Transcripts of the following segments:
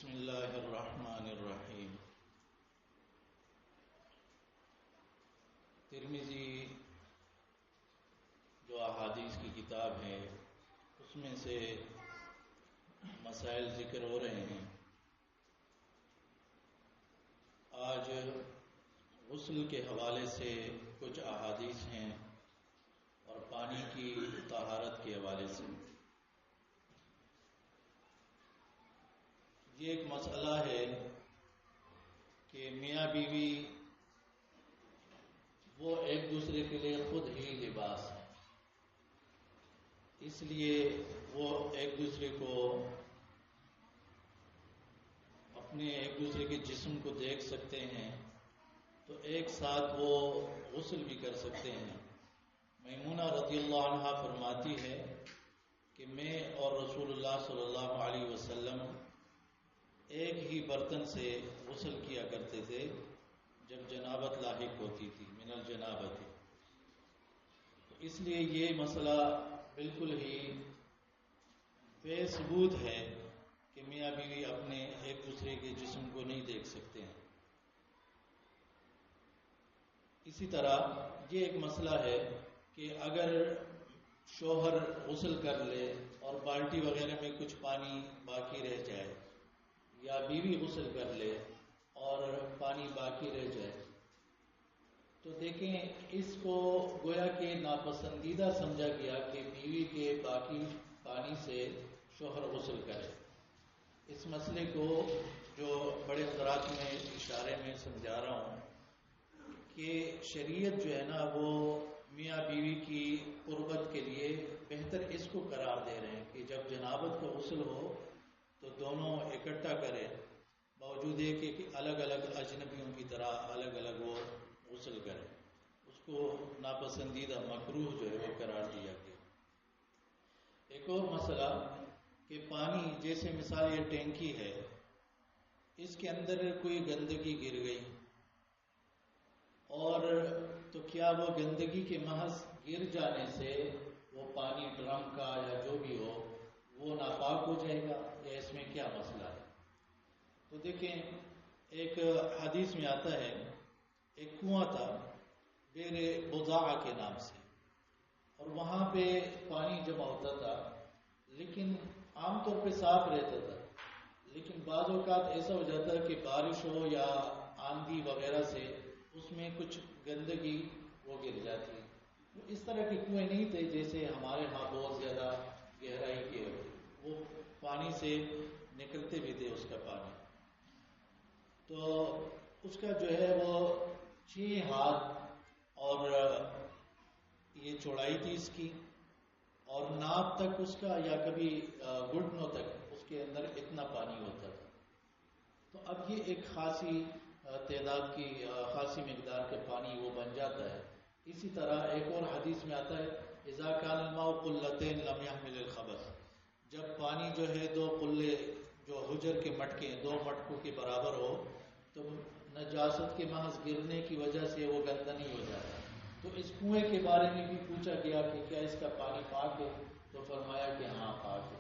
بسم اللہ الرحمن الرحیم۔ ترمذی جو احادیث کی کتاب ہے اس میں سے مسائل ذکر ہو رہے ہیں۔ آج غسل کے حوالے سے کچھ احادیث ہیں اور پانی کی طہارت کے حوالے سے۔ یہ ایک مسئلہ ہے کہ میاں بیوی وہ ایک دوسرے کے لیے خود ہی لباس ہے، اس لیے وہ ایک دوسرے کو اپنے ایک دوسرے کے جسم کو دیکھ سکتے ہیں، تو ایک ساتھ وہ غسل بھی کر سکتے ہیں۔ میمونہ رضی اللہ عنہا فرماتی ہے کہ میں اور رسول اللہ صلی اللہ علیہ وسلم ایک ہی برتن سے غسل کیا کرتے تھے جب جنابت لاحق ہوتی تھی، من الجنابت۔ تو اس لیے یہ مسئلہ بالکل ہی بے ثبوت ہے کہ میاں بیوی اپنے ایک دوسرے کے جسم کو نہیں دیکھ سکتے ہیں۔ اسی طرح یہ ایک مسئلہ ہے کہ اگر شوہر غسل کر لے اور بالٹی وغیرہ میں کچھ پانی باقی رہ جائے، یا بیوی غسل کر لے اور پانی باقی رہ جائے، تو دیکھیں اس کو گویا کہ ناپسندیدہ سمجھا گیا کہ بیوی کے باقی پانی سے شوہر غسل کرے۔ اس مسئلے کو جو بڑے حضرات میں اشارے میں سمجھا رہا ہوں کہ شریعت جو ہے نا وہ میاں بیوی کی قربت کے لیے بہتر اس کو قرار دے رہے ہیں کہ جب جنابت کا غسل ہو تو دونوں اکٹھا کریں، باوجود ہے کہ الگ الگ اجنبیوں کی طرح الگ الگ وہ غسل کریں۔ اس کو ناپسندیدہ مکروہ جو ہے وہ قرار دیا گیا۔ ایک اور مسئلہ کہ پانی، جیسے مثال یہ ٹینکی ہے، اس کے اندر کوئی گندگی گر گئی اور تو کیا وہ گندگی کے محض گر جانے سے وہ پانی ڈرم کا یا جو بھی ہو وہ ناپاک ہو جائے گا، یا اس میں کیا مسئلہ ہے؟ تو دیکھیں ایک حدیث میں آتا ہے ایک کنواں تھا بئر بضاعہ کے نام سے، اور وہاں پہ پانی جمع ہوتا تھا، لیکن عام طور پہ صاف رہتا تھا، لیکن بعض اوقات ایسا ہو جاتا ہے کہ بارش ہو یا آندھی وغیرہ سے اس میں کچھ گندگی وہ گر جاتی ہے۔ تو اس طرح کے کنویں نہیں تھے جیسے ہمارے ہاں بہت زیادہ گہرائی کے، وہ پانی سے نکلتے بھی تھے اس کا پانی۔ تو اس کا جو ہے وہ 6 ہاتھ اور یہ چوڑائی تھی اس کی، اور ناپ تک اس کا یا کبھی گھٹنوں تک اس کے اندر اتنا پانی ہوتا تھا۔ تو اب یہ ایک خاصی تعداد کی خاصی مقدار کے پانی وہ بن جاتا ہے۔ اسی طرح ایک اور حدیث میں آتا ہے اذا کان الماء قلتین لم يحمل الخبث، جب پانی جو ہے 2 قلے جو حجر کے مٹکے 2 مٹکوں کے برابر ہو تو نجاست کے محض گرنے کی وجہ سے وہ گندا نہیں ہو جاتا۔ تو اس کنویں کے بارے میں بھی پوچھا گیا کہ کیا اس کا پانی پاک ہے، تو فرمایا کہ ہاں پاک ہے۔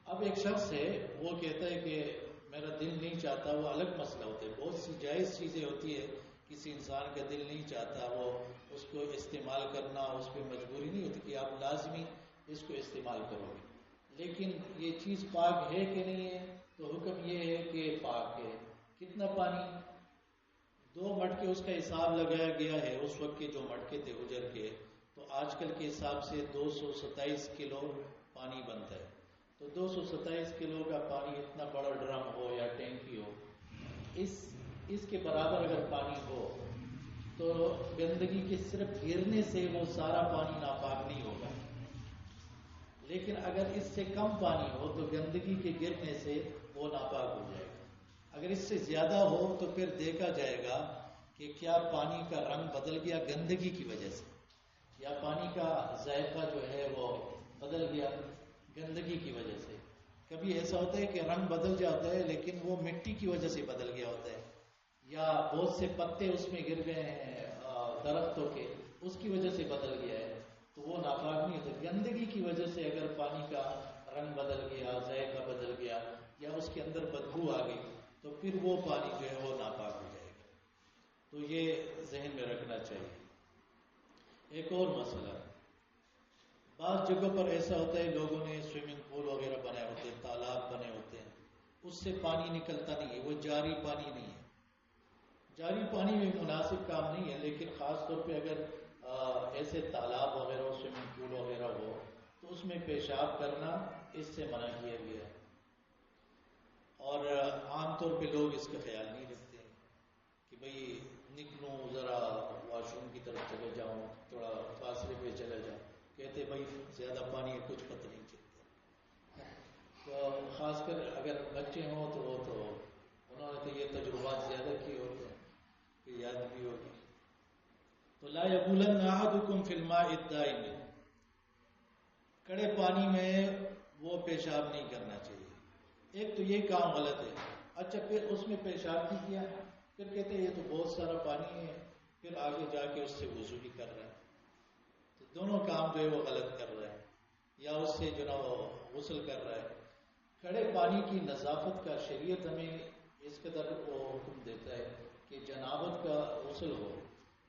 اب ایک شخص ہے وہ کہتا ہے کہ میرا دل نہیں چاہتا، وہ الگ مسئلہ ہوتا ہے۔ بہت سی جائز چیزیں ہوتی ہے، کسی انسان کا دل نہیں چاہتا وہ اس کو استعمال کرنا، اس پہ مجبوری نہیں ہوتی کہ آپ لازمی اس کو استعمال کرو گے، لیکن یہ چیز پاک ہے کہ نہیں ہے، تو حکم یہ ہے کہ پاک ہے۔ کتنا پانی؟ 2 مٹکے اس کا حساب لگایا گیا ہے، اس وقت کے جو مٹکے تھے حجر کے، تو آج کل کے حساب سے 227 کلو پانی بنتا ہے۔ تو 227 کلو کا پانی، اتنا بڑا ڈرم ہو یا ٹینکی ہو، اس کے برابر اگر پانی ہو تو گندگی کے صرف گرنے سے وہ سارا پانی ناپاک نہیں ہوگا، لیکن اگر اس سے کم پانی ہو تو گندگی کے گرنے سے وہ ناپاک ہو جائے گا۔ اگر اس سے زیادہ ہو تو پھر دیکھا جائے گا کہ کیا پانی کا رنگ بدل گیا گندگی کی وجہ سے، یا پانی کا ذائقہ جو ہے وہ بدل گیا گندگی کی وجہ سے۔ کبھی ایسا ہوتا ہے کہ رنگ بدل جاتا ہے لیکن وہ مٹی کی وجہ سے بدل گیا ہوتا ہے، یا بہت سے پتے اس میں گر گئے ہیں درختوں کے، اس کی وجہ سے بدل گیا ہے، تو وہ ناپاک نہیں ہوتا۔ گندگی کی وجہ سے اگر پانی کا رنگ بدل گیا، ذائقہ بدل گیا، یا اس کے اندر بدبو پھر وہ پانی جو ہے وہ ناپاک ہو جائے گا. تو یہ ذہن میں رکھنا چاہیے. ایک اور مسئلہ، بعض جگہوں پر ایسا ہوتا ہے لوگوں نے سوئمنگ پول وغیرہ بنائے ہوتے ہیں، تالاب بنے ہوتے ہیں، اس سے پانی نکلتا نہیں ہے، وہ جاری پانی نہیں ہے. جاری پانی میں مناسب کام نہیں ہے، لیکن خاص طور پہ اگر ایسے تالاب وغیرہ ہو، سوئمنگ پول وغیرہ ہو، تو اس میں پیشاب کرنا اس سے منع کیا گیا ہے. اور عام طور پہ لوگ اس کا خیال نہیں رکھتے ہیں کہ بھئی نکلوں ذرا واش روم کی طرف چلے جاؤں، تھوڑا فاصلے پہ چلے جاؤں. کہتے بھائی زیادہ پانی ہے، کچھ پتہ نہیں چلتا. تو خاص کر اگر بچے ہوں تو وہ تو انہوں نے تو یہ تجربات زیادہ کیے ہوتے ہیں کہ یاد بھی ہوگی. تو لا یبولن احدکم فی الماء الدائم، کڑے پانی میں وہ پیشاب نہیں کرنا چاہیے. ایک تو یہ کام غلط ہے. اچھا پھر اس میں پیشاب بھی کیا، پھر کہتے ہیں یہ تو بہت سارا پانی ہے، پھر آگے جا کے اس سے وضو بھی کر رہا ہے. تو دونوں کام جو ہے وہ غلط کر رہا ہے، یا اس سے جو نا وہ غسل کر رہا ہے. کھڑے پانی کی نظافت کا شریعت ہمیں اس قدر وہ حکم دیتا ہے کہ جنابت کا غسل ہو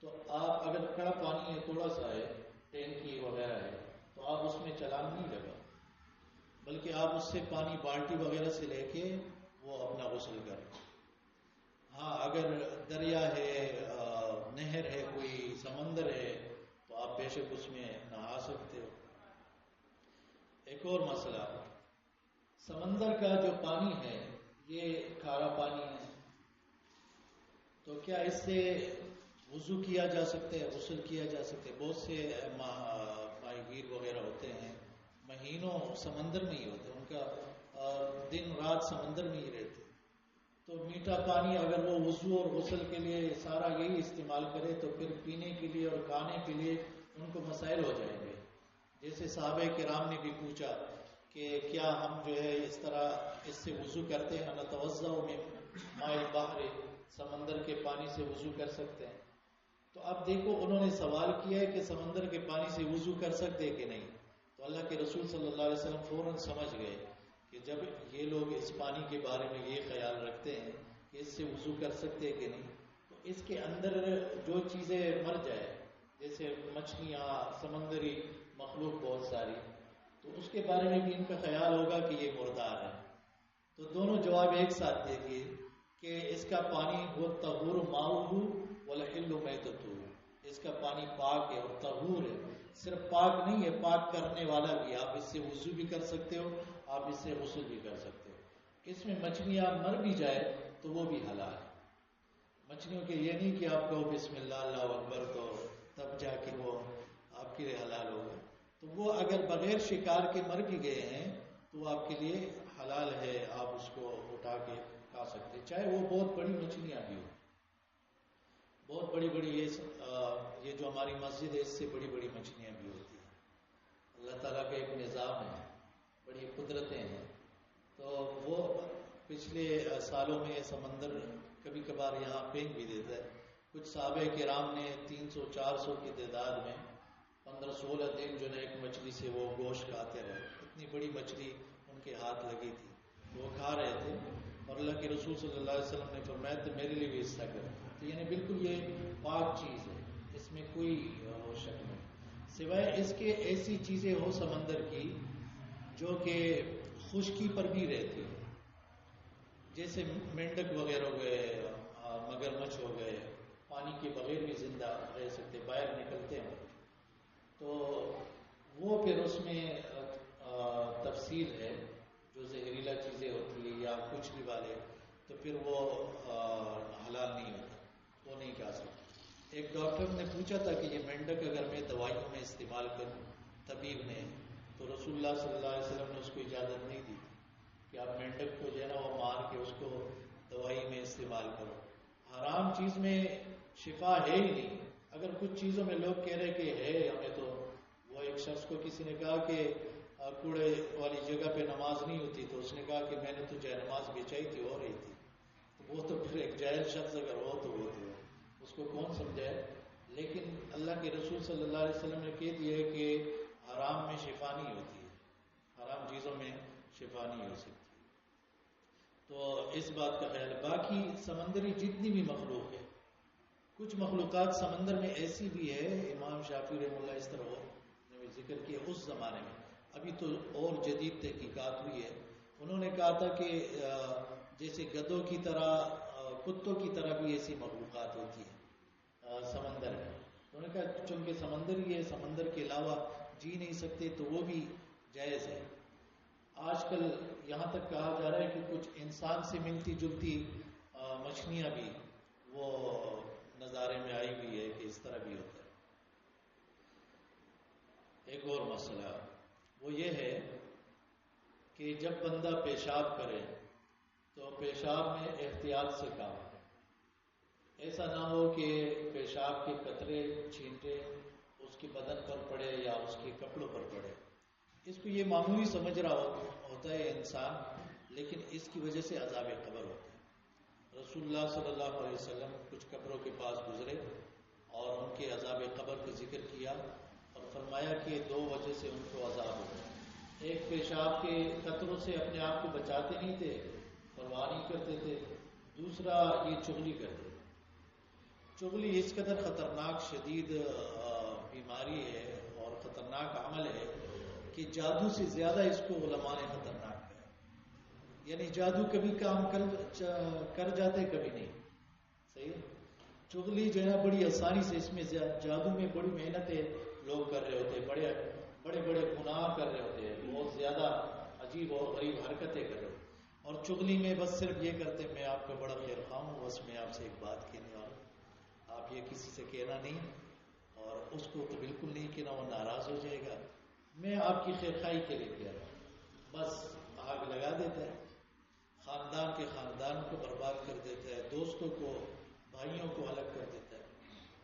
تو آپ اگر کڑا پانی ہے، تھوڑا سا ہے، ٹینکی وغیرہ ہے، تو آپ اس میں چلان نہیں لگا، بلکہ آپ اس سے پانی بالٹی وغیرہ سے لے کے وہ اپنا غسل کریں. ہاں اگر دریا ہے، نہر ہے، کوئی سمندر ہے، تو آپ بے شک اس میں نہا سکتے ہو. ایک اور مسئلہ، سمندر کا جو پانی ہے یہ کھارا پانی ہے، تو کیا اس سے وضو کیا جا سکتا ہے، غسل کیا جا سکتا ہے؟ بہت سے ماہی گیر وغیرہ ہوتے ہیں، مہینوں سمندر میں ہی ہوتے ہیں، ان کا دن رات سمندر میں ہی رہتے. تو میٹھا پانی اگر وہ وضو اور غسل کے لیے سارا یہی استعمال کرے تو پھر پینے کے لیے اور کھانے کے لیے ان کو مسائل ہو جائیں گے. جیسے صحابہ کرام نے بھی پوچھا کہ کیا ہم جو ہے اس طرح اس سے وضو کرتے ہیں، نتوضأ من ماء البحر، سمندر کے پانی سے وضو کر سکتے ہیں؟ تو اب دیکھو انہوں نے سوال کیا ہے کہ سمندر کے پانی سے وضو کر سکتے کہ نہیں. تو اللہ کے رسول صلی اللہ علیہ وسلم فوراً سمجھ گئے کہ جب یہ لوگ اس پانی کے بارے میں یہ خیال رکھتے ہیں کہ اس سے وضو کر سکتے کہ نہیں، تو اس کے اندر جو چیزیں مر جائے، جیسے مچھلیاں، سمندری مخلوق بہت ساری، تو اس کے بارے میں بھی ان کا خیال ہوگا کہ یہ مردار ہے. تو دونوں جواب ایک ساتھ دے دیے کہ اس کا پانی وہ طہور ماؤہ والحل میتتہ، اس کا پانی پاک ہے اور طہور ہے. صرف پاک نہیں ہے، پاک کرنے والا بھی. آپ اس سے وضو بھی کر سکتے ہو، آپ اس سے غسل بھی کر سکتے ہو. اس میں مچھلیاں مر بھی جائے تو وہ بھی حلال ہے. مچھلیوں کے یہ نہیں کہ آپ کہو بسم اللہ اللہ اکبر تو تب جا کے وہ آپ کے لیے حلال ہوگا. تو وہ اگر بغیر شکار کے مر بھی گئے ہیں تو وہ آپ کے لیے حلال ہے، آپ اس کو اٹھا کے کھا سکتے، چاہے وہ بہت بڑی مچھلیاں بھی ہوں. بہت بڑی بڑی یہ جو ہماری مسجد ہے اس سے بڑی بڑی مچھلیاں بھی ہوتی ہیں. اللہ تعالیٰ کا ایک نظام ہے، بڑی قدرتیں ہیں. تو وہ پچھلے سالوں میں سمندر کبھی کبھار یہاں پھینک بھی دیتا ہے. کچھ صحابہ کرام نے 300-400 کی تعداد میں 15-16 دن جو ہے ایک مچھلی سے وہ گوشت کھاتے رہے. اتنی بڑی مچھلی ان کے ہاتھ لگی تھی، وہ کھا رہے تھے، اور اللہ کے رسول صلی اللہ علیہ وسلم نے فرمایا تو میرے لیے بھی حصہ کرو. تو یعنی بالکل یہ پاک چیز ہے، اس میں کوئی شک نہیں، سوائے اس کے ایسی چیزیں ہو سمندر کی جو کہ خشکی پر بھی رہتی ہے، جیسے مینڈک وغیرہ ہو گئے، مگرمچھ ہو گئے، پانی کے بغیر بھی زندہ رہ سکتے، باہر نکلتے ہیں. تو وہ پھر اس میں تفصیل ہے، جو زہریلا چیزیں ہوتی ہیں یا کچھ بھی والے، تو پھر وہ حلال نہیں ہوتا، وہ نہیں کھا سکتے. ایک ڈاکٹر نے پوچھا تھا کہ یہ مینڈک اگر میں دوائیوں میں استعمال کروں، طبیب نے، تو رسول اللہ صلی اللہ علیہ وسلم نے اس کو اجازت نہیں دی کہ آپ مینڈک کو جو ہے نا وہ مار کے اس کو دوائی میں استعمال کرو. حرام چیز میں شفا ہے ہی نہیں. اگر کچھ چیزوں میں لوگ کہہ رہے کہ ہے ہمیں، تو وہ ایک شخص کو کسی نے کہا کہ کوڑے والی جگہ پہ نماز نہیں ہوتی، تو اس نے کہا کہ میں نے تو جائے نماز بچائی تھی، ہو رہی تھی. وہ تو پھر ایک جاہل شخص اگر ہو تو وہ تو اس کو کون سمجھائے. لیکن اللہ کے رسول صلی اللہ علیہ وسلم نے کہہ دیا ہے کہ حرام میں شفا نہیں ہوتی ہے، حرام چیزوں میں شفا نہیں ہو سکتی. تو اس بات کا خیال ہے. باقی سمندری جتنی بھی مخلوق ہے، کچھ مخلوقات سمندر میں ایسی بھی ہے، امام شافعی رحمہ اللہ اس طرح نے ذکر کیا اس زمانے میں، ابھی تو اور جدید تحقیقات ہوئی ہے. انہوں نے کہا تھا کہ جیسے گدھوں کی طرح، کتوں کی طرح بھی ایسی مخلوقات ہوتی ہیں سمندر میں. انہوں نے کہا چونکہ سمندر ہی ہے، سمندر کے علاوہ جی نہیں سکتے، تو وہ بھی جائز ہے. آج کل یہاں تک کہا جا رہا ہے کہ کچھ انسان سے ملتی جلتی مچھلیاں بھی وہ نظارے میں آئی ہوئی ہے کہ اس طرح بھی ہوتا ہے. ایک اور مسئلہ وہ یہ ہے کہ جب بندہ پیشاب کرے تو پیشاب میں احتیاط سے کام کرے. ایسا نہ ہو کہ پیشاب کے قطرے چھینٹے اس کے بدن پر پڑے یا اس کے کپڑوں پر پڑے. اس کو یہ معمولی سمجھ رہا ہوتا ہے انسان، لیکن اس کی وجہ سے عذاب قبر ہوتا ہے. رسول اللہ صلی اللہ علیہ وسلم کچھ قبروں کے پاس گزرے اور ان کے عذاب قبر کا ذکر کیا اور فرمایا کہ 2 وجہ سے ان کو عذاب ہوتا ہے. ایک پیشاب کے قطروں سے اپنے آپ کو بچاتے نہیں تھے، پرواہ نہیں کرتے تھے. دوسرا یہ چغلی کرتے تھے. چغلی اس قدر خطرناک شدید بیماری ہے اور خطرناک عمل ہے کہ جادو سے زیادہ اس کو علماء نے خطرناک کہا. یعنی جادو کبھی کام کر جاتے کبھی نہیں. صحیح. چغلی جو ہے بڑی آسانی سے، اس میں جادو میں بڑی محنتیں لوگ کر رہے ہوتے ہیں، بڑے بڑے گناہ کر رہے ہوتے ہیں، بہت زیادہ عجیب اور غریب حرکتیں کر رہے ہوتے ہیں. اور چغلی میں بس صرف یہ کرتے میں آپ کا بڑا خیر خواہ ہوں، بس میں آپ سے ایک بات کہنے والا ہوں، آپ یہ کسی سے کہنا نہیں، اور اس کو تو بالکل نہیں کہنا، وہ ناراض ہو جائے گا. میں آپ کی خیر خواہی کے لیے کہہ رہا ہوں. بس آگ لگا دیتا ہے، خاندان کے خاندان کو برباد کر دیتا ہے، دوستوں کو، بھائیوں کو الگ کر دیتا ہے.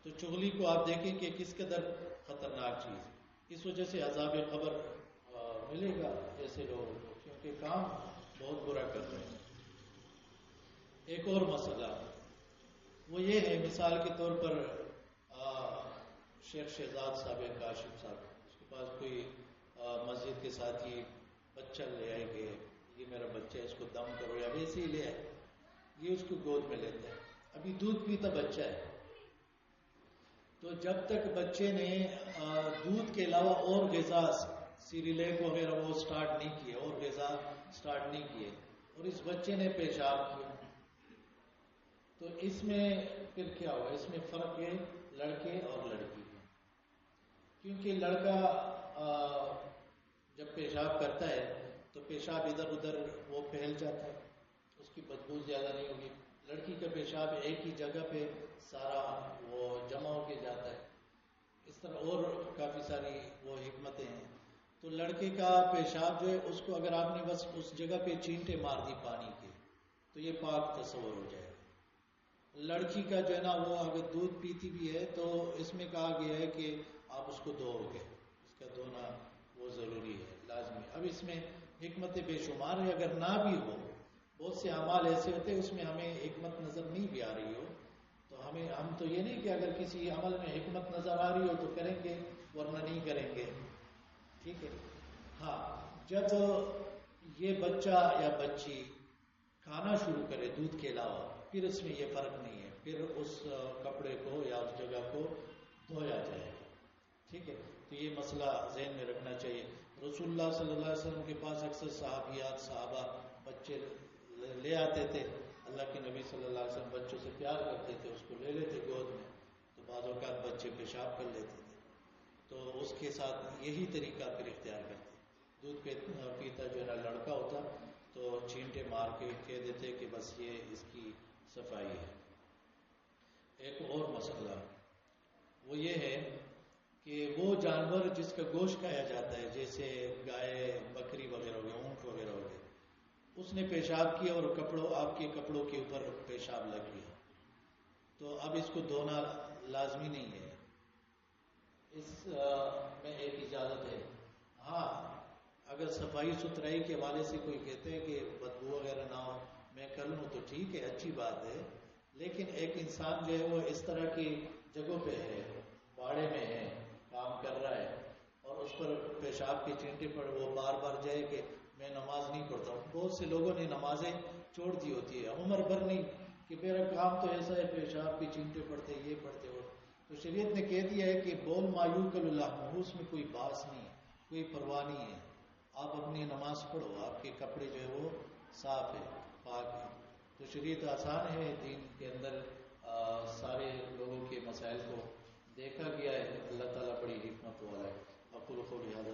تو چغلی کو آپ دیکھیں کہ کس قدر خطرناک چیز ہے. اس وجہ سے عذاب قبر ملے گا ایسے لوگوں کو، کیونکہ کام بہت برا کر رہے ہیں. ایک اور مسئلہ وہ یہ ہے، مثال کے طور پر شیخ شہزاد صاحب کاشف صاحب، اس کے پاس کوئی مسجد کے ساتھی بچہ لے آئے کہ یہ میرا بچہ ہے، اس کو دم کرو، یا ویسے ہی لے آئے. یہ اس کو گود میں لیتا ہے، ابھی دودھ پیتا بچہ ہے. تو جب تک بچے نے دودھ کے علاوہ اور غذا، سیریلیک وغیرہ وہ سٹارٹ نہیں کیے، اور غذا سٹارٹ نہیں کیے، اور اس بچے نے پیشاب کیا، تو اس میں پھر کیا ہوا؟ اس میں فرق ہے لڑکے اور لڑکی کا. کیونکہ لڑکا جب پیشاب کرتا ہے تو پیشاب ادھر ادھر وہ پھیل جاتا ہے، اس کی بدبو زیادہ نہیں ہوگی. لڑکی کا پیشاب ایک ہی جگہ پہ سارا وہ جمع ہو کے جاتا ہے. اس طرح اور کافی ساری وہ حکمتیں ہیں. تو لڑکے کا پیشاب جو ہے، اس کو اگر آپ نے بس اس جگہ پہ چینٹے مار دی پانی کے تو یہ پاک تصور ہو جائے گا. لڑکی کا جو ہے نا، وہ اگر دودھ پیتی بھی ہے تو اس میں کہا گیا ہے کہ آپ اس کو دھو گے، اس کا دھونا وہ ضروری ہے، لازمی. اب اس میں حکمت بے شمار ہے. اگر نہ بھی ہو، بہت سے اعمال ایسے ہوتے ہیں اس میں ہمیں حکمت نظر نہیں بھی آ رہی ہو، تو ہم تو یہ نہیں کہ اگر کسی عمل میں حکمت نظر آ رہی ہو تو کریں گے، ورنہ نہیں کریں گے. ٹھیک ہے. ہاں، جب یہ بچہ یا بچی کھانا شروع کرے دودھ کے علاوہ، پھر اس میں یہ فرق نہیں ہے، پھر اس کپڑے کو یا اس جگہ کو دھویا جائے گا. ٹھیک ہے. تو یہ مسئلہ ذہن میں رکھنا چاہیے. رسول اللہ صلی اللہ علیہ وسلم کے پاس اکثر صحابیات، صحابہ بچے لے آتے تھے. اللہ کے نبی صلی اللہ علیہ وسلم بچوں سے پیار کرتے تھے، اس کو لے لیتے گود میں، تو بعض اوقات بچے پیشاب کر لیتے تھے، تو اس کے ساتھ یہی طریقہ پھر اختیار کرتے. دودھ پیتا جو ہے نا لڑکا ہوتا تو چینٹے مار کے کہہ دیتے کہ بس یہ اس کی صفائی ہے. ایک اور مسئلہ وہ یہ ہے کہ وہ جانور جس کا گوشت کھایا جاتا ہے، جیسے گائے، بکری وغیرہ ہو گیا، اونٹ وغیرہ ہو گیا، اس نے پیشاب کیا اور آپ کے کپڑوں کے اوپر پیشاب لگ گیا، تو اب اس کو دھونا لازمی نہیں ہے. اس میں ایک اجازت ہے. ہاں، اگر صفائی ستھرائی کے حوالے سے کوئی کہتے ہیں کہ بدبو وغیرہ نہ ہو، میں کر لوں تو ٹھیک ہے، اچھی بات ہے. لیکن ایک انسان جو ہے وہ اس طرح کی جگہوں پہ ہے، باڑے میں ہے، کام کر رہا ہے، اور اس پر پیشاب کے چینٹے پر وہ بار بار جائے کہ میں نماز نہیں پڑھتا ہوں. بہت سے لوگوں نے نمازیں چھوڑ دی ہوتی ہے عمر بھر نہیں کہ میرا کام تو ایسا ہے پیشاب کی چینٹے پڑتے یہ پڑتے ہو. تو شریعت نے کہہ دیا ہے کہ بول مایوکل اللہ، اس میں کوئی باس نہیں ہے، کوئی پرواہ نہیں ہے. آپ اپنی نماز پڑھو، آپ کے کپڑے جو ہے وہ صاف ہے، پاک ہے. تو شریعت آسان ہے، دین کے اندر سارے لوگوں کے مسائل کو دیکھا گیا ہے. اللہ تعالیٰ بڑی حکمت والا ہے. اقول قولی ھذا